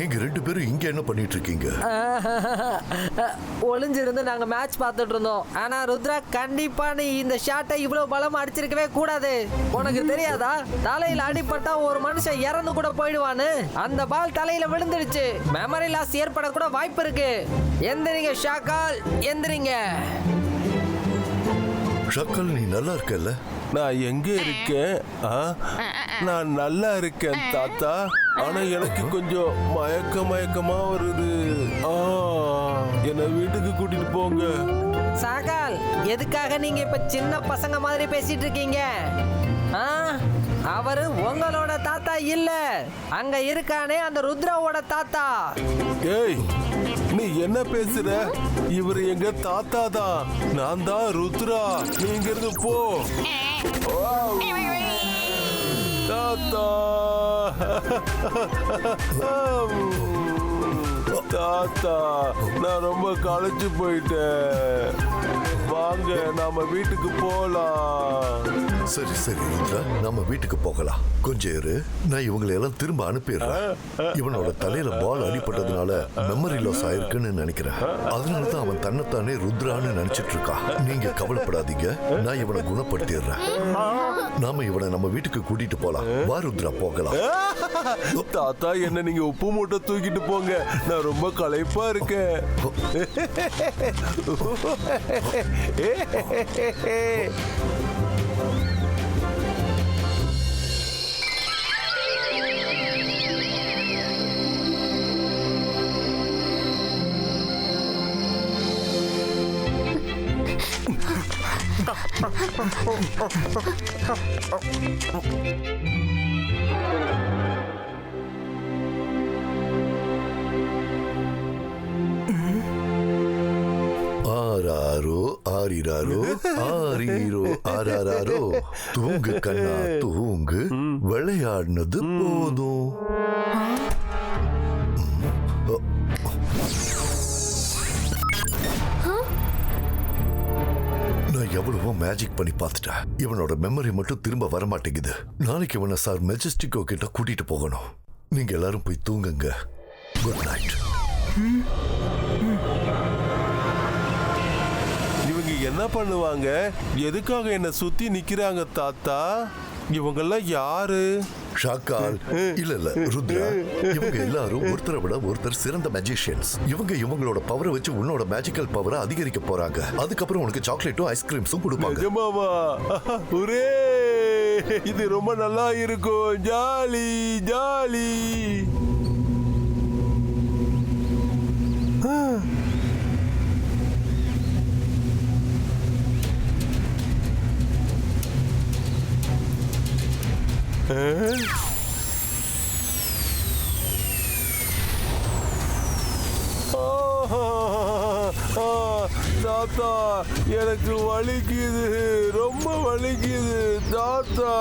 நீங்க ரெண்டு பேரும் இங்க என்ன பண்ணிட்டு இருக்கீங்க? ஒளிஞ்சிருந்து நாங்க மேட்ச் பார்த்துட்டு இருந்தோம். ஆனா ருத்ரா, கண்டிப்பா நீ இந்த ஷாட்டை இவ்வளவு பலமா அடிச்சிருக்கவே கூடாது. உனக்கு தெரியாதா, தலையில அடிபட்டா ஒரு மனுஷன் இறந்து கூட போயிடுவான்னு? அந்த பால் தலையில விழுந்துடுச்சு. மெமரி லாஸ் ஏற்பட கூட வாய்ப்பு இருக்கு. எந்திரிங்க ஷாக்கால், எந்திரிங்க. ஷாக்கால், நீ நல்லா இருக்கல்ல? நான் எங்க இருக்கேன்? நான் நல்லா இருக்கேன் தாத்தா. ஆனா எனக்கு கொஞ்சம் மயக்கமா வருது. என்ன வீட்டுக்கு கூட்டிட்டு போங்க. ஷாக்கால், எதுக்காக நீங்க இப்ப சின்ன பசங்க மாதிரி பேசிட்டு இருக்கீங்க? அவரு உங்களோட தாத்தா இல்ல, அங்க இருக்கானே அந்த ருத்ராவோட தாத்தா. ஏய், நீ என்ன பேசுற? இவர் எங்க தாத்தா தான். நான் தான் ருத்ரா. நீங்க இருந்து போ. தாத்தா தாத்தா, நான் ரொம்ப களைச்சு போயிட்டேன். வாங்க, நாம வீட்டுக்கு போலாம். சரி சரி ருத்ரா, நம்ம வீட்டுக்கு போகலாம். கொஞ்சம் இரு, நான் இவங்களை எல்லாம் திரும்ப அனுப்பிடுறேன். இவனோட தலையில பால் அடிபட்டதுனால மெமரி லாஸ் ஆயிருக்குன்னு நினைக்கிறேன். அதனாலதான் அவன் தன்னைத்தானே ருத்ரான்னு நினைச்சிட்டு இருக்கான். நீங்க கவலைப்படாதீங்க, நான் இவனை குணப்படுத்திடுறேன். நாம இவனை நம்ம வீட்டுக்கு கூட்டிட்டு போலாம். வா ருத்ரா, போகலாம். தாத்தா, என்ன நீங்க உப்பு மூட்டை தூக்கிட்டு போங்க. நான் ரொம்ப களைப்பா இருக்கேன். ஆராரோ ஆரிராரோ ஆரீரோ ஆராரோ. தூங்கு கண்ணா தூங்கு, விளையாடினது போதும். நான் எவ்வளவோ மேஜிக் பண்ணி பார்த்துட்டேன். இவனோட மெமரி மட்டும் திரும்ப வர மாட்டேங்குது. நாளைக்கு இவனை சார் மெஜஸ்டிக்கோ கிட்ட கூட்டிட்டு போகணும். நீங்க எல்லாரும் போய் தூங்குங்க. Good night. இவங்க என்ன பண்ணுவாங்க? எதுக்காக என்ன சுத்தி நிக்கிறாங்க தாத்தா? இவங்கெல்லாம் யாரு? ஷாக்கால், இல்ல இல்ல ருத்ரா, இவங்க எல்லாரும் ஒருத்தரை விட ஒருத்தர் சிறந்த மேஜிஷியன்ஸ். இவங்க இவங்களோட பவரை வச்சு உன்னோட மேஜிக்கல் பவரை அதிகரிக்க போறாங்க. அதுக்கப்புறம் உனக்கு சாக்லேட்டும் ஐஸ்கிரீம்ஸும் கொடுப்பாங்க. நிஜமாவா? ஒரே இது ரொம்ப நல்லா இருக்கும். Jolly jolly. தாத்தா எனக்கு வலிக்குது, ரொம்ப வலிக்குது தாத்தா,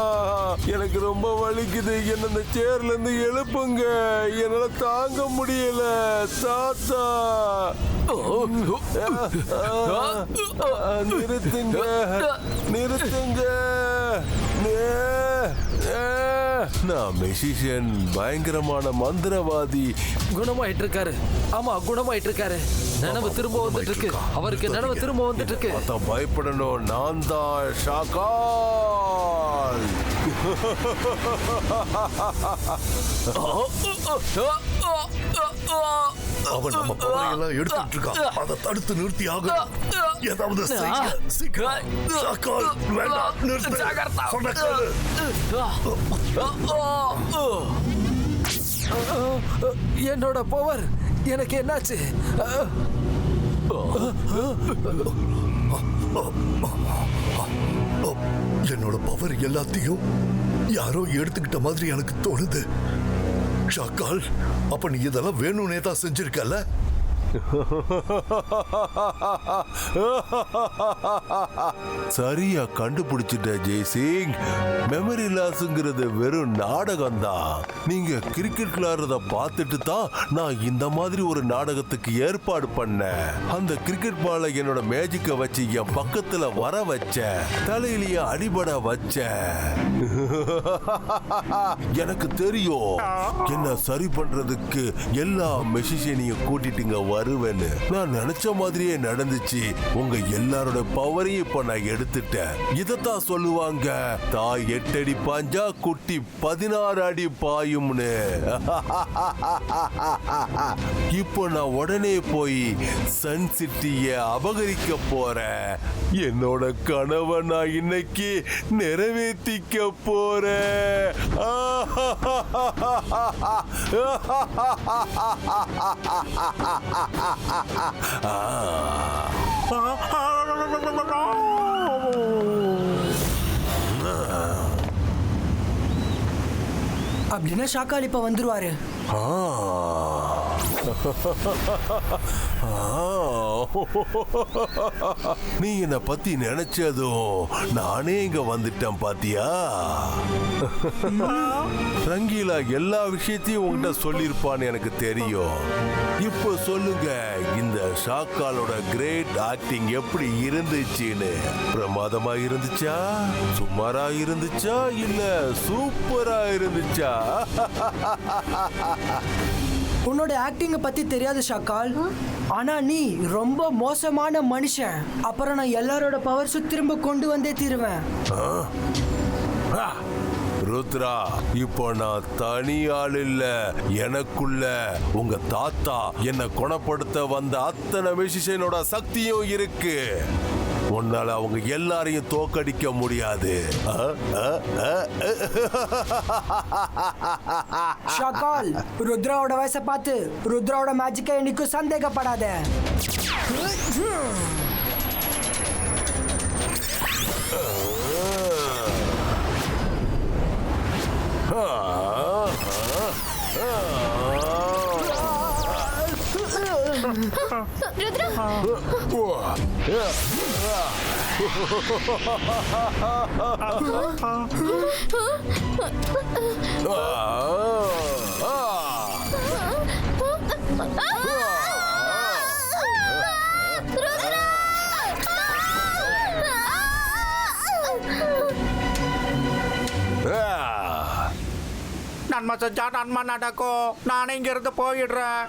எனக்கு ரொம்ப வலிக்குது. என்ன இந்த சேர்ல இருந்து எழுப்புங்க, என்னால தாங்க முடியல தாத்தா. நிறுத்துங்க நிறுத்துங்க. நான் மெசிஷியன், பயங்கரமான மந்திரவாதி. குணமாயிட்டு இருக்காரு. ஆமா, குணமாயிட்டு இருக்காரு. நினைவு திரும்ப வந்துட்டு இருக்கு. அவருக்கு நினைவு திரும்ப வந்துட்டு இருக்கு. அதான் பயப்படணும். நான் தான் ஷாக்கால். அவன் நம்ம பவரையெல்லாம் எடுத்துட்டு இருக்கான். அதை தடுத்து நிறுத்தி ஆகணும். ஏதாவது செய்ய. சீக்கிரம். ஷாக்கால், வேண்டாம், நிறுத்து. சொன்ன கேளு. என்னோட பவர் எனக்கு என்னாச்சு? என்னோட பவர் எல்லாத்தையும் யாரோ எடுத்துக்கிட்ட மாதிரி எனக்கு தோணுது. ஷாக்கால், அப்ப நீ இதெல்லாம் வேணும்னே தான் செஞ்சிருக்கல? சரியா கண்டுபிடிச்சிட்ட ஜெய்சிங். மெமரி லாஸ்ங்கிறது வெறும் நாடகம் தான். நீங்க கிரிக்கெட் விளையாடுறத பார்த்துட்டு தான் நான் இந்த மாதிரி ஒரு நாடகத்துக்கு ஏற்பாடு பண்ணேன். அந்த கிரிக்கெட் பாலை என்னோட மேஜிக்க வச்சு என் பக்கத்துல வர வச்சேன், தலையிலேயே அடிபட வச்சேன். எனக்கு தெரியும் என்ன சரி பண்றதுக்கு எல்லா மெஷிஷியனையும் கூட்டிட்டுங்க வருவேன்னு. நான் நினைச்ச மாதிரியே நடந்துச்சு. உங்க எல்லாரோட பவரையும் இப்ப நான் எடுத்துட்டேன். இதத்தான் சொல்லுவாங்க, தாய் 8 அடி பாஞ்சா குட்டி 16 அடி பாயும்னு. இப்போ நான் உடனே போய் சன் சிட்டிய அபகரிக்க போறேன். என்னோட கனவை நான் இன்னைக்கு நிறைவேற்றிக்க போறேன். அப்படின்னா ஷாக்கால் இப்ப வந்துருவாரு. நீ என்ன பத்தி நினைச்சதும் நானே இங்க வந்துட்டேன் பாத்தியா? ரங்கீலா எல்லா விஷயத்தையும் உங்ககிட்ட சொல்லிருப்பான்னு எனக்கு தெரியும். இப்போ சொல்லுங்க, இந்த ஷாக்காலோட கிரேட் ஆக்டிங் எப்படி இருந்துச்சுன்னு? பிரமாதமா இருந்துச்சா, சுமாரா இருந்துச்சா, இல்ல சூப்பரா இருந்துச்சா? உன்னோட ஆக்டிங்க பத்தி தெரியாது ஷாக்கால், ஆனா நீ ரொம்ப மோசமான மனுஷன். அப்புறம் நான் எல்லாரோட பவர்ஸும் திரும்ப கொண்டு வந்தே தீருவேன். ருத்ரா, இப்போ நான் தனி ஆள் இல்ல. எனக்குள்ள உங்க தாத்தா என்ன குணப்படுத்த வந்த அத்தனை மெஷிஷனோட சக்தியும் இருக்கு. உன்னால அவங்க எல்லாரையும் தோக்கடிக்க முடியாது. ஷாக்கால், ருத்ராவோட வயசை பார்த்து ருத்ராவோட மேஜிக்கை என்னைக்கும் சந்தேகப்படாத. நன்மை செஞ்சா நன்மை நடக்கும். நானே இங்க இருந்து போயிடுறேன்.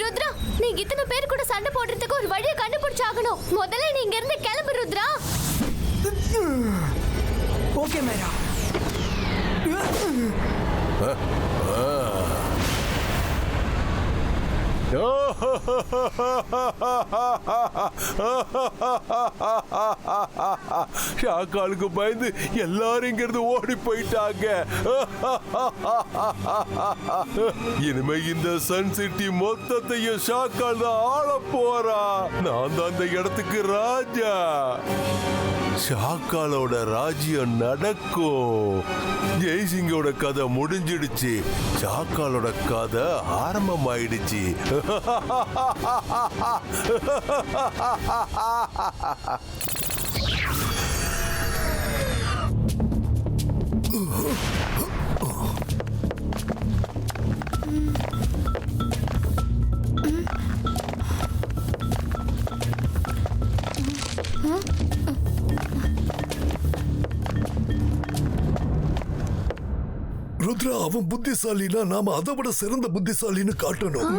ருத்ரா, நீங்க இத்தனை பேர் கூட சண்டை போடுறதுக்கு ஒரு வழியை கண்டுபிடிச்சாகணும். முதல்ல நீங்க இருந்து கிளம்பு ருத்ரா. ஓகே மேரா. ஷாக்காலுக்கு பயந்து எல்லாரும் இங்கிருந்து ஓடி போயிட்டாங்க. இனிமே இந்த சன் சிட்டி மொத்தத்தையும் ஷாக்கால் தான் ஆள போறா. நான் தான் அந்த இடத்துக்கு ராஜா. ஷாக்காலோட ராஜ்யம் நடக்கும். ஜெய்சிங்கோட கதை முடிஞ்சிடுச்சு. ஷாக்காலோட கதை ஆரம்பமாயிடுச்சு. ருத்ரா, அவன் புத்திசாலினா நாம அதை விட சிறந்த புத்திசாலின்னு காட்டணும்.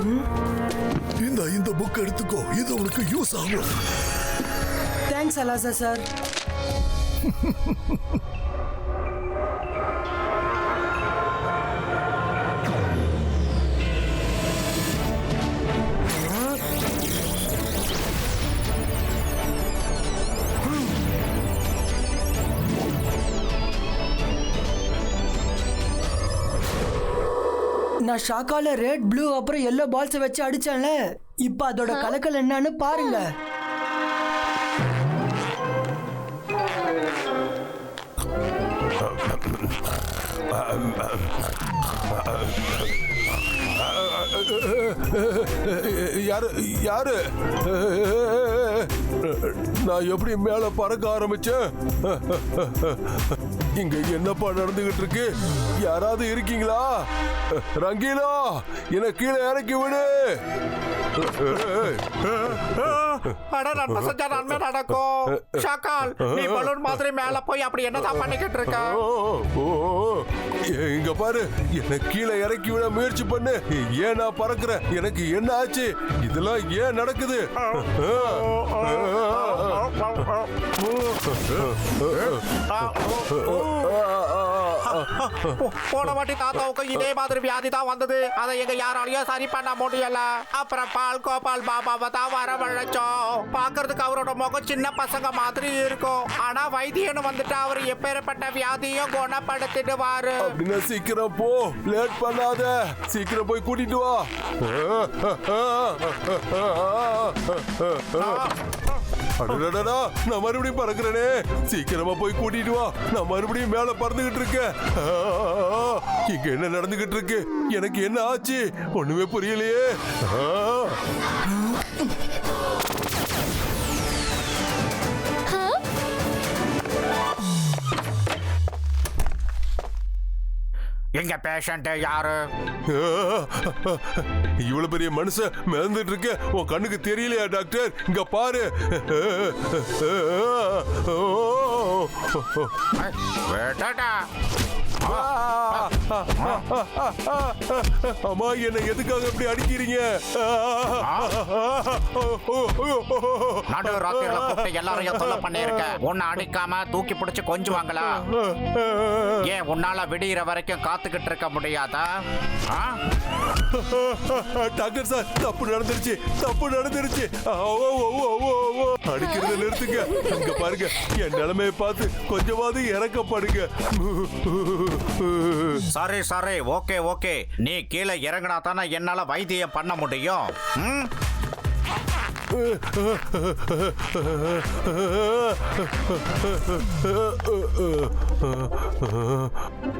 இந்த புக் எடுத்துக்கோ, இது உனக்கு யூஸ் ஆகும். தேங்க்ஸ் அலாசா சார். நான் ஷாக்கால ரெட் ப்ளூ அப்புறம் எல்லோ பால்ஸ் வச்சு அடிச்சேன்ல, இப்ப அதோட கலக்கல் என்னன்னு பாருங்க. யாரு யாரு நான் எப்படி மேல பறக்க ஆரம்பிச்சேன்? இங்க என்னப்பா நடந்துகிட்டு இருக்கு? யாராவது இருக்கீங்களா? ரங்கீலா, என்ன கீழே இறக்கி விடு. அட நன்மை செஞ்சா நன்மை நடக்கும். ஷாக்கால், நீ பலூன் மாதிரி மேல போய் அப்படி என்னதான் பண்ணிக்கிட்டு இருக்க? இங்க பாரு, என்ன கீழே இறக்கி விட முயற்சி பண்ணு. ஏன் நான் பறக்கிறேன்? எனக்கு என்ன ஆச்சு? இதெல்லாம் ஏன் நடக்குது? போன வாட்டி தாத்தாவுக்கு இதே மாதிரி வியாதி தான் வந்தது. அதை எங்க யாராலையும் சரி பண்ண முடியல. அப்புறம் பால் கோபால் பாபாவை தான் வரவழைச்சோம். பாக்குறதுக்கு அவரோட முகம் சின்ன பசங்க மாதிரி இருக்கும். ஆனா வைத்தியன்னு வந்துட்டு அவர் எப்பேற்பட்ட வியாதியும் குணப்படுத்திடுவாரு. அப்படின்னா சீக்கிரம் போ, லேட் பண்ணாத. சீக்கிரம் போய் கூட்டிட்டு வா. அடடடா, நான் மறுபடியும் பறக்கிறேனே. சீக்கிரமா போய் கூட்டிட்டு வா. நான் மறுபடியும் மேல பறந்துகிட்டு இருக்கேன். இங்க என்ன நடந்துகிட்டு இருக்கு? எனக்கு என்ன ஆச்சு? ஒண்ணுமே புரியலையே. எங்க பேஷண்ட் யாரு? இவ்வளவு பெரிய மனுஷன் மிதந்துட்டு இருக்க உன் கண்ணுக்கு தெரியலையா டாக்டர்? இங்க பாரு. அம்மா, என்ன எதுக்காக இப்படி அடிக்கிறீங்க? நடு ராத்திரில கூப்பிட்டு எல்லாரையும் தொல்லை பண்ணிருக்க. உன்னை அடிக்காம தூக்கி பிடிச்சு கொஞ்சுவாங்களா? ஏன் உன்னால விடிகிற வரைக்கும் காத்துக்கிட்டு இருக்க முடியாதா? டாக்டர் சார், தப்பு நடந்துருச்சு, தப்பு நடந்துருச்சு. அடிக்கிறத நிறுத்துங்க. இங்க பாருங்க, என் நிலைமையை பார்த்து கொஞ்சமாவது இறக்கப்படுங்க. சரி சரி, ஓகே ஓகே. நீ கீழே இறங்கினா தானே என்னால வைத்தியம் பண்ண முடியும்.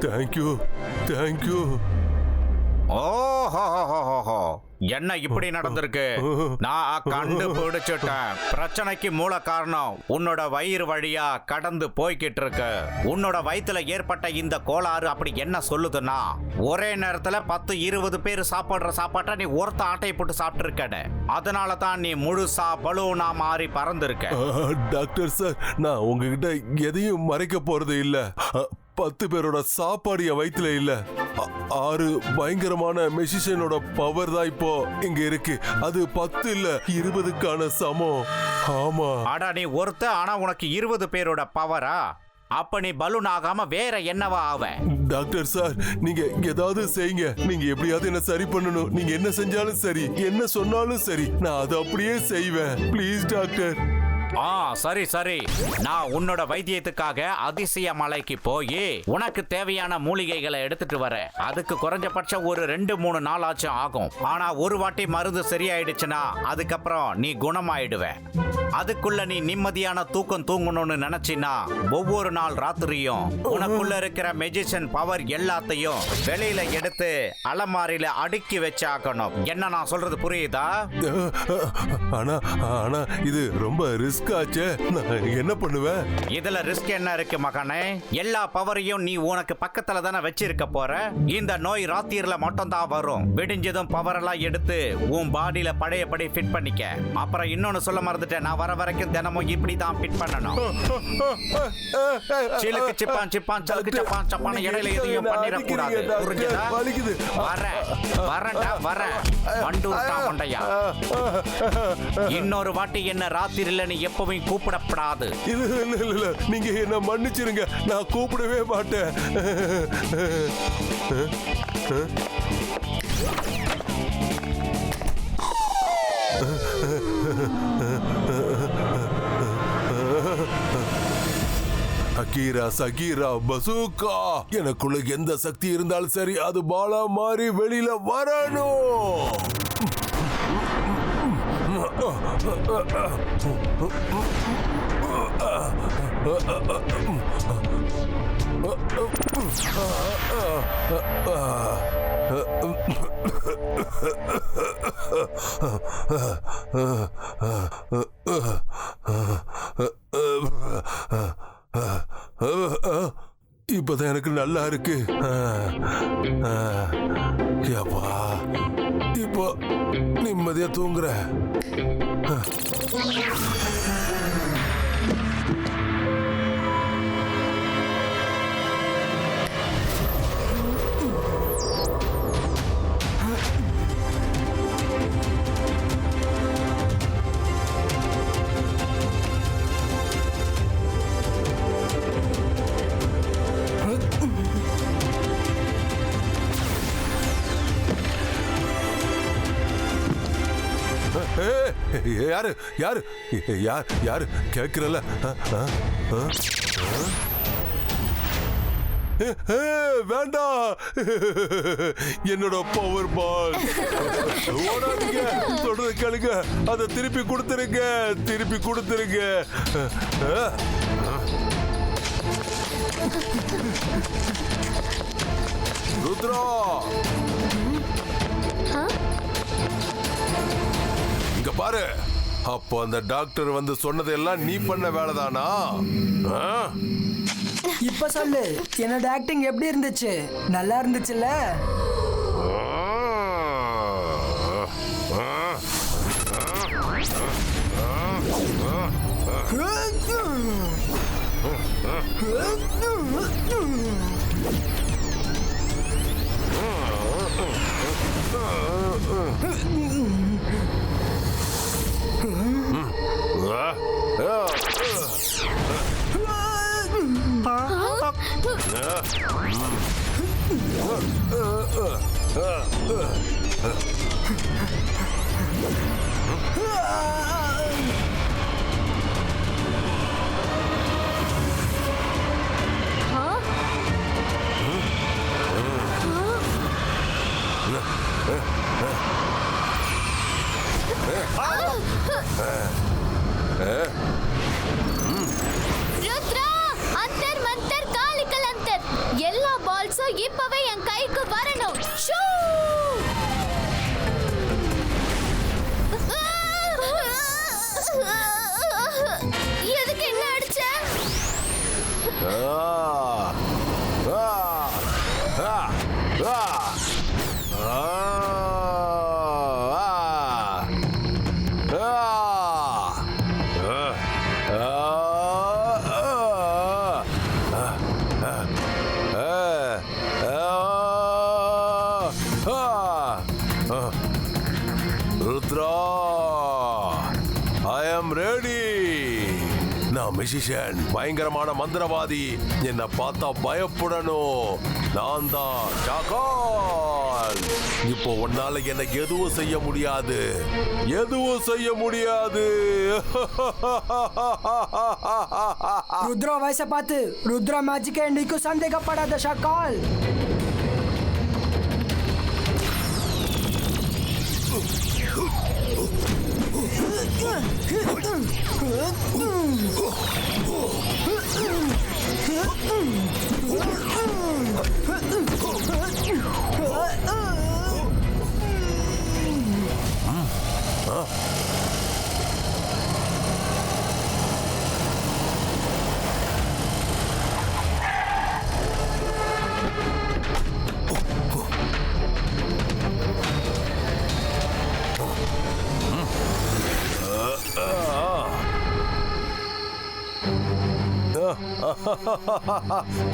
Thank you thank you. ஓஹோ, என்ன இப்படி நடந்திருக்கு? நான் கண்டுபிடிச்சிட்டேன். பிரச்சனைக்கு மூல காரணம் உன்னோட வயிறு வழியா கடந்து போய்கிட்டு இருக்கு. உன்னோட வயித்துல ஏற்பட்ட இந்த கோளாறு அப்படி என்ன சொல்லுதுன்னா, ஒரே நேரத்துல 10-20 பேர் சாப்பிடுற சாப்பாட்டை நீ ஒருத்த ஆட்டையை போட்டு சாப்பிட்டு இருக்க. அதனால தான் நீ முழுசா பலூனா மாறி பறந்துருக்க. டாக்டர் சார், நான் உங்ககிட்ட எதையும் மறைக்க போறது இல்ல. 10 பேரோட சாப்பாடு என் வயிற்றுல இல்ல. 6 பயங்கரமான மெசிஷியனோட பவர் தான் இப்போ இங்க இருக்கு. அது 10 இல்ல, 20க்கான சமம். ஆமா. ஆடா, நீ ஒருத்த, ஆனா உனக்கு 20 பேரோட பவரா? அப்ப நீ பலூன் ஆகாம வேற என்னவா ஆவ? டாக்டர் சார், நீங்க ஏதாவது செய்யுங்க. நீங்க எப்படியாவது என்ன சரி பண்ணணும். நீங்க என்ன செஞ்சாலும் சரி, என்ன சொன்னாலும் சரி, நான் அதை அப்படியே செய்வேன். Please doctor. சரி சரி, நான் உன்னோட வைத்தியத்துக்காக அதிசய மலைக்கு போய் உனக்கு தேவையான மூலிகைகளை எடுத்துட்டு வரேன். அதுக்கு குறைஞ்சபட்சம் ஒரு 2-3 நாள் ஆச்சும் ஆகும். ஆனா ஒரு வாட்டி மருந்து சரியாயிடுச்சுன்னா அதுக்கப்புறம் நீ குணமாயிடுவ. அதுக்குள்ள நீ நிம்மதியான தூக்கம் தூங்கணும்னு நினைச்சினா ஒவ்வொரு நாள் ராத்திரியும் உனக்குள்ள இருக்கிற மெஜிஷியன் பவர் எல்லாத்தையும் வெளியில எடுத்து அலமாரியில அடுக்கி வச்சாக்கணும். என்ன நான் சொல்றது புரியுதா? ஆனா ஆனா இது ரொம்ப ரிஸ்க் ஆச்சே. நான் என்ன பண்ணுவேன்? இதுல ரிஸ்க் என்ன இருக்கு மகனே? எல்லா பவரையும் நீ உனக்கு பக்கத்துல தானே வச்சிருக்க போற. இந்த நோய் ராத்திரில மட்டும் தான் வரும். விடிஞ்சதும் பவர் எல்லாம் எடுத்து உன் பாடியில பழையபடி ஃபிட் பண்ணிக்க. அப்புறம் இன்னொன்னு சொல்ல மறந்துட்டேன், நான் வர வரைக்கும் தினமும் இப்படி தான் ஃபிட் பண்ணணும். சிலுக்கு சிப்பான் சிப்பான் சலுக்கு சப்பான் சப்பான இடையில எதையும் பண்ணிடக்கூடாது. புரிஞ்சதா? வரேன் வண்டூர்டா மண்டையா. இன்னொரு வாட்டி என்ன ராத்திரில நீ எப்பவும் கூப்பிடப்படாது. இல்ல, நீங்க என்ன மன்னிச்சிருங்க. நான் கூப்பிடவே மாட்டேன். Akira Shakira bazooka. எனக்குள்ள எந்த சக்தி இருந்தாலும் சரி, அது பாலா மாறி வெளியில வரணும். இப்பதான் எனக்கு நல்லா இருக்கு. இப்போ நிம்மதியா தூங்குற. யாரு யாரு யாரு கேக்குறல? வேண்டாம், என்னோட பவர் பால். ஓடாதீங்க, சொல்றது கேளுங்க. அதை திருப்பி கொடுத்துருங்க. ருத்ரா, இங்க பாரு. அப்போ அந்த டாக்டர் வந்து சொன்னதெல்லாம் நீ பண்ண வேலைதானா? இப்ப சொல்லு, என்னோட ஆக்டிங் எப்படி இருந்துச்சு? நல்லா இருந்துச்சுல்ல? ருத்ரா, அந்தர் மந்தர் காலிக்கல் அந்தர். எல்லா பால்ஸும் இப்பவே என் கைக்கு வரணும். ஷூ! எதுக்கு என்ன அடிச்ச? Rudra, I am ready. நான் மெஜிஷியன், பயங்கரமான மந்திரவாதி. என்னை பார்த்தா பயப்படணும். நான் தான் ஷாக்கால். இப்போ உன்னால என்ன எதுவும் செய்ய முடியாது, எதுவும் செய்ய முடியாது. ருத்ரா வயசை பார்த்து ருத்ரா மேஜிக்கை இன்னைக்கும் சந்தேகப்படாத ஷாக்கால்.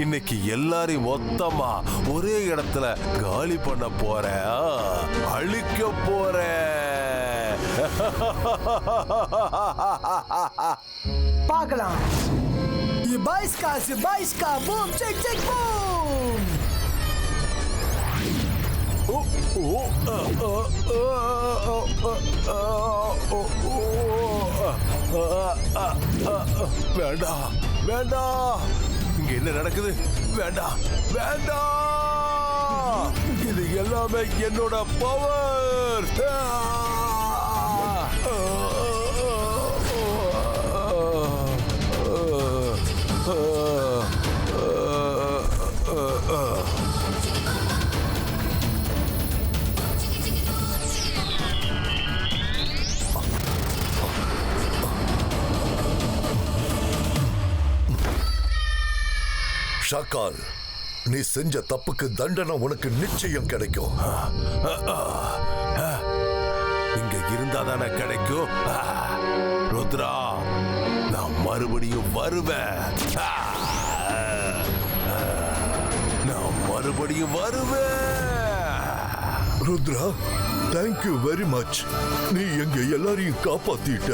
இன்னைக்கு எல்லாரையும் மொத்தமா ஒரே இடத்துல காலி பண்ண போறேன், அழிக்க போறேன். பார்க்கலாம். Zibajska, boom, check, boom. வேண்டாம், வேண்டாம். இங்க என்ன நடக்குது? வேண்டாம், வேண்டாம். இது எல்லாமே என்னோட பவர். ஷாக்கால், நீ செஞ்ச தப்புக்கு தண்டனை உனக்கு நிச்சயம் கிடைக்கும். இங்க இருந்தா தானே கிடைக்கும். ருத்ரா, நான் மறுபடியும் வருவேன். நான் மறுபடியும் வருவேன். Rudra, thank you very much. நீ எங்க எல்லாரையும் காப்பாத்திட்ட.